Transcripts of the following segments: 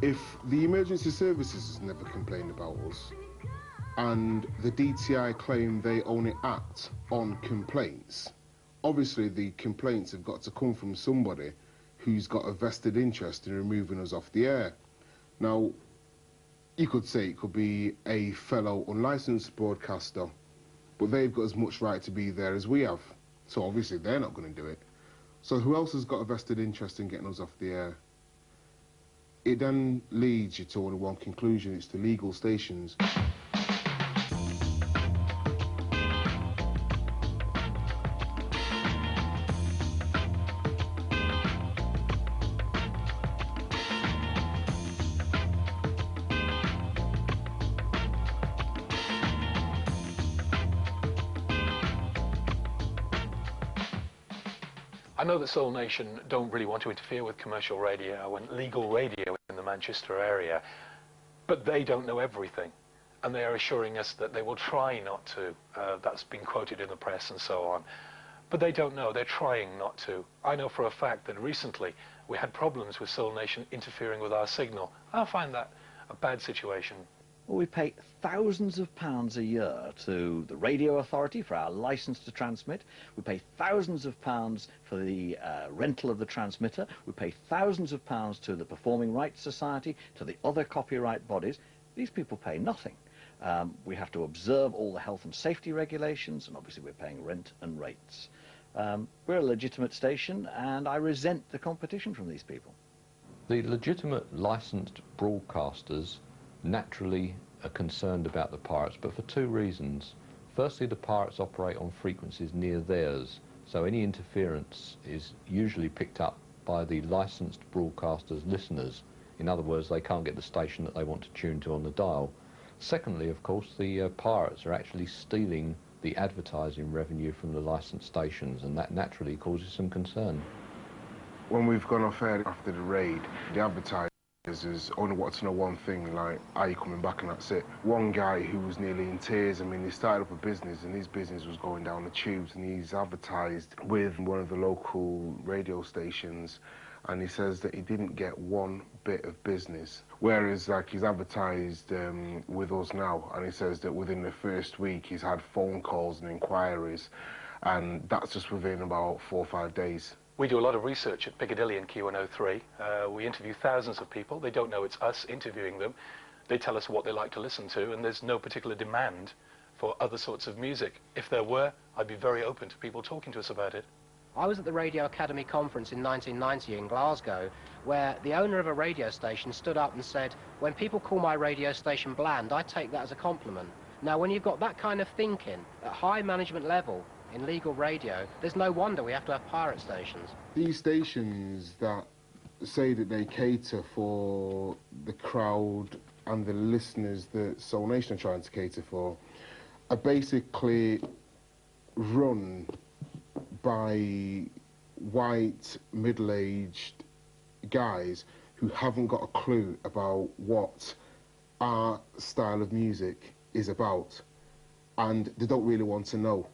If the emergency services has never complained about us, and the DTI claim they only act on complaints, obviously the complaints have got to come from somebody who's got a vested interest in removing us off the air. Now, you could say it could be a fellow unlicensed broadcaster, but they've got as much right to be there as we have, so obviously they're not going to do it. So who else has got a vested interest in getting us off the air? It then leads you to only one conclusion: it's the legal stations. I know that Soul Nation don't really want to interfere with commercial radio and legal radio in the Manchester area, but they don't know everything, and they are assuring us that they will try not to. That's been quoted in the press and so on. But they don't know, they're trying not to. I know for a fact that recently we had problems with Soul Nation interfering with our signal. I find that a bad situation. Well, we pay thousands of pounds a year to the Radio Authority for our licence to transmit. We pay thousands of pounds for the rental of the transmitter. We pay thousands of pounds to the Performing Rights Society, to the other copyright bodies. These people pay nothing. We have to observe all the health and safety regulations, and obviously we're paying rent and rates. We're a legitimate station, and I resent the competition from these people. The legitimate licensed broadcasters naturally are concerned about the pirates, but for two reasons. Firstly, the pirates operate on frequencies near theirs, so any interference is usually picked up by the licensed broadcasters' listeners. In other words, they can't get the station that they want to tune to on the dial. Secondly, of course, the pirates are actually stealing the advertising revenue from the licensed stations, and that naturally causes some concern. When we've gone off air after the raid, the advertisers only want to know one thing, like, are you coming back, and that's it. One guy who was nearly in tears, I mean, he started up a business, and his business was going down the tubes, and he's advertised with one of the local radio stations, and he says that he didn't get one bit of business. Whereas, like, he's advertised with us now, and he says that within the first week he's had phone calls and inquiries, and that's just within about 4 or 5 days. We do a lot of research at Piccadilly and Q103. We interview thousands of people. They don't know it's us interviewing them. They tell us what they like to listen to, and there's no particular demand for other sorts of music. If there were, I'd be very open to people talking to us about it. I was at the Radio Academy conference in 1990 in Glasgow, where the owner of a radio station stood up and said, when people call my radio station bland, I take that as a compliment. Now, when you've got that kind of thinking at high management level in legal radio, there's no wonder we have to have pirate stations. These stations that say that they cater for the crowd and the listeners that Soul Nation are trying to cater for are basically run by white, middle-aged guys who haven't got a clue about what our style of music is about, and they don't really want to know.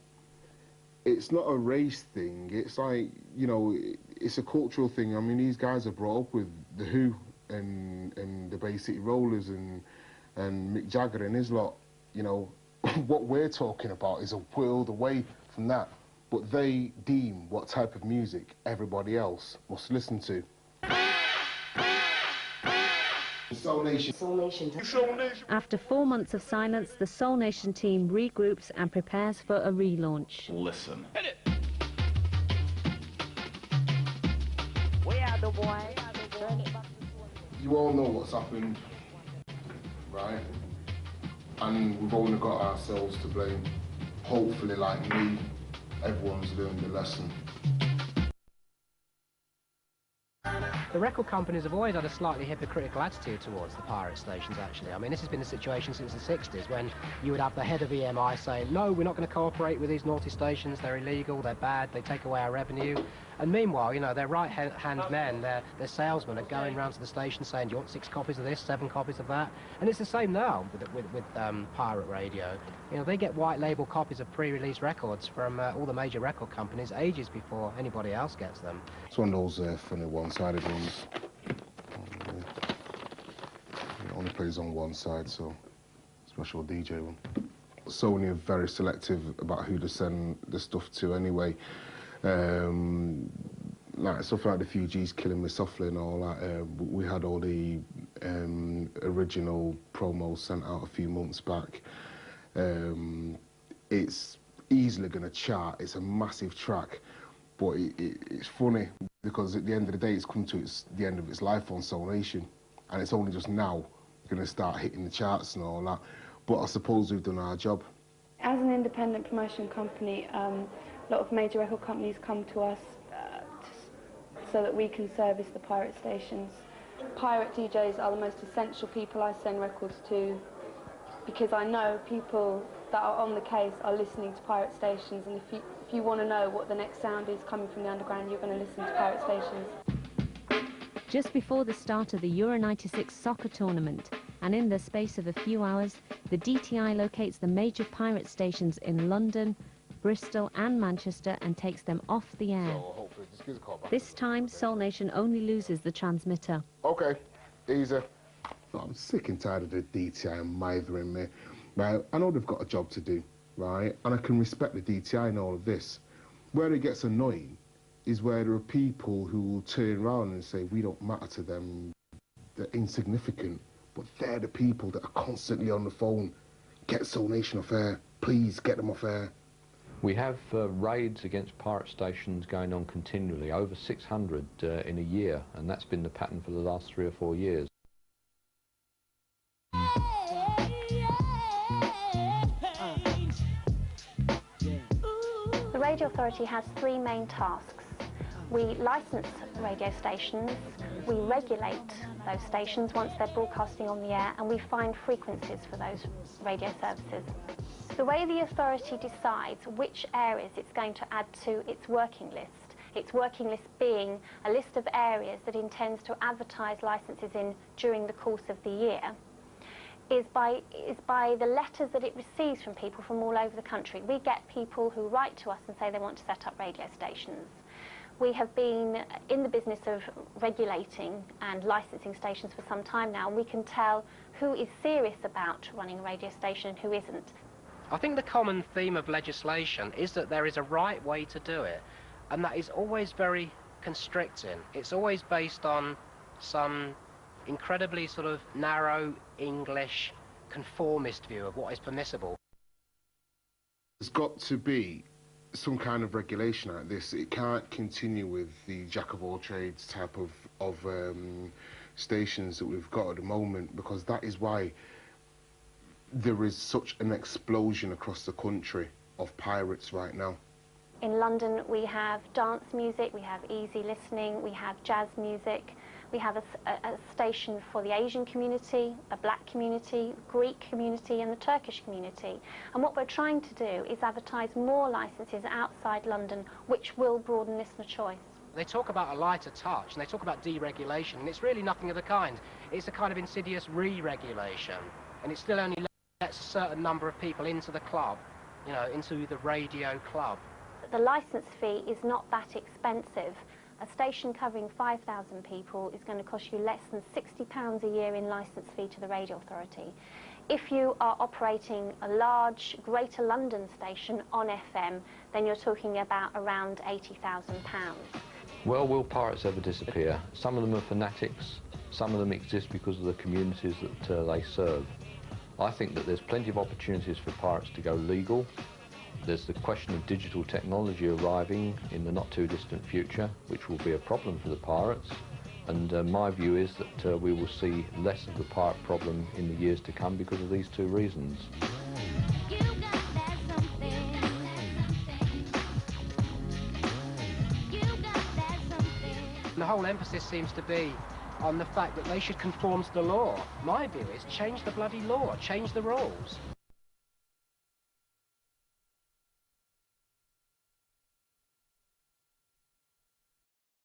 It's not a race thing, it's like, you know, it's a cultural thing. I mean, these guys are brought up with The Who and the Bay City Rollers and Mick Jagger and his lot. You know, what we're talking about is a world away from that, but they deem what type of music everybody else must listen to. Soul Nation. Soul Nation. Soul Nation. After 4 months of silence, the Soul Nation team regroups and prepares for a relaunch. Listen. Hit it. We are the boys. You all know what's happened, right? And we've only got ourselves to blame. Hopefully, like me, everyone's learned the lesson. The record companies have always had a slightly hypocritical attitude towards the pirate stations, actually. I mean, this has been the situation since the 60s, when you would have the head of EMI saying, no, we're not going to cooperate with these naughty stations, they're illegal, they're bad, they take away our revenue. And meanwhile, you know, their right-hand men, their salesmen are going around to the station saying, do you want 6 copies of this, 7 copies of that? And it's the same now with pirate radio. You know, they get white-label copies of pre-release records from all the major record companies ages before anybody else gets them. It's one of those funny one-sided ones. only plays on one side, so special DJ one. Sony are very selective about who to send the stuff to anyway. Like stuff like the Fugees Killing Me Softly and all that, we had all the original promos sent out a few months back. It's easily going to chart. It's a massive track, but it's funny because at the end of the day, it's come to the end of its life on Soul Nation, and it's only just now going to start hitting the charts and all that. But I suppose we've done our job. As an independent promotion company, a lot of major record companies come to us so that we can service the pirate stations. Pirate DJs are the most essential people I send records to, because I know people that are on the case are listening to pirate stations, and if you want to know what the next sound is coming from the underground, you're going to listen to pirate stations. Just before the start of the Euro 96 soccer tournament, and in the space of a few hours, the DTI locates the major pirate stations in London, Bristol and Manchester and takes them off the air. So hopefully just give us a call back. This time, Soul Nation only loses the transmitter. Okay, easy. I'm sick and tired of the DTI mithering me. Right, I know they've got a job to do, right? And I can respect the DTI in all of this. Where it gets annoying is where there are people who will turn around and say we don't matter to them, they're insignificant, but they're the people that are constantly on the phone. Get Soul Nation off air, please get them off air. We have raids against pirate stations going on continually, over 600 in a year, and that's been the pattern for the last 3 or 4 years. The Radio Authority has 3 main tasks. We license radio stations, we regulate those stations once they're broadcasting on the air, and we find frequencies for those radio services. The way the authority decides which areas it's going to add to its working list being a list of areas that intends to advertise licenses in during the course of the year, is by the letters that it receives from people from all over the country. We get people who write to us and say they want to set up radio stations. We have been in the business of regulating and licensing stations for some time now, and we can tell who is serious about running a radio station and who isn't. I think the common theme of legislation is that there is a right way to do it, and that is always very constricting. It's always based on some incredibly sort of narrow English conformist view of what is permissible. There's got to be some kind of regulation like this. It can't continue with the jack of all trades type of stations that we've got at the moment, because that is why there is such an explosion across the country of pirates right now. In London we have dance music, we have easy listening, we have jazz music, we have a station for the Asian community, a black community, Greek community and the Turkish community. And what we're trying to do is advertise more licenses outside London, which will broaden listener choice. They talk about a lighter touch and they talk about deregulation, and it's really nothing of the kind. It's a kind of insidious re-regulation, and it still only lets a certain number of people into the club, you know, into the radio club. The licence fee is not that expensive. A station covering 5,000 people is going to cost you less than £60 a year in licence fee to the Radio Authority. If you are operating a large Greater London station on FM, then you're talking about around £80,000. Well, will pirates ever disappear? Some of them are fanatics, some of them exist because of the communities that they serve. I think that there's plenty of opportunities for pirates to go legal. There's the question of digital technology arriving in the not too distant future, which will be a problem for the pirates. And my view is that we will see less of the pirate problem in the years to come because of these 2 reasons. The whole emphasis seems to be on the fact that they should conform to the law. My view is change the bloody law, change the rules.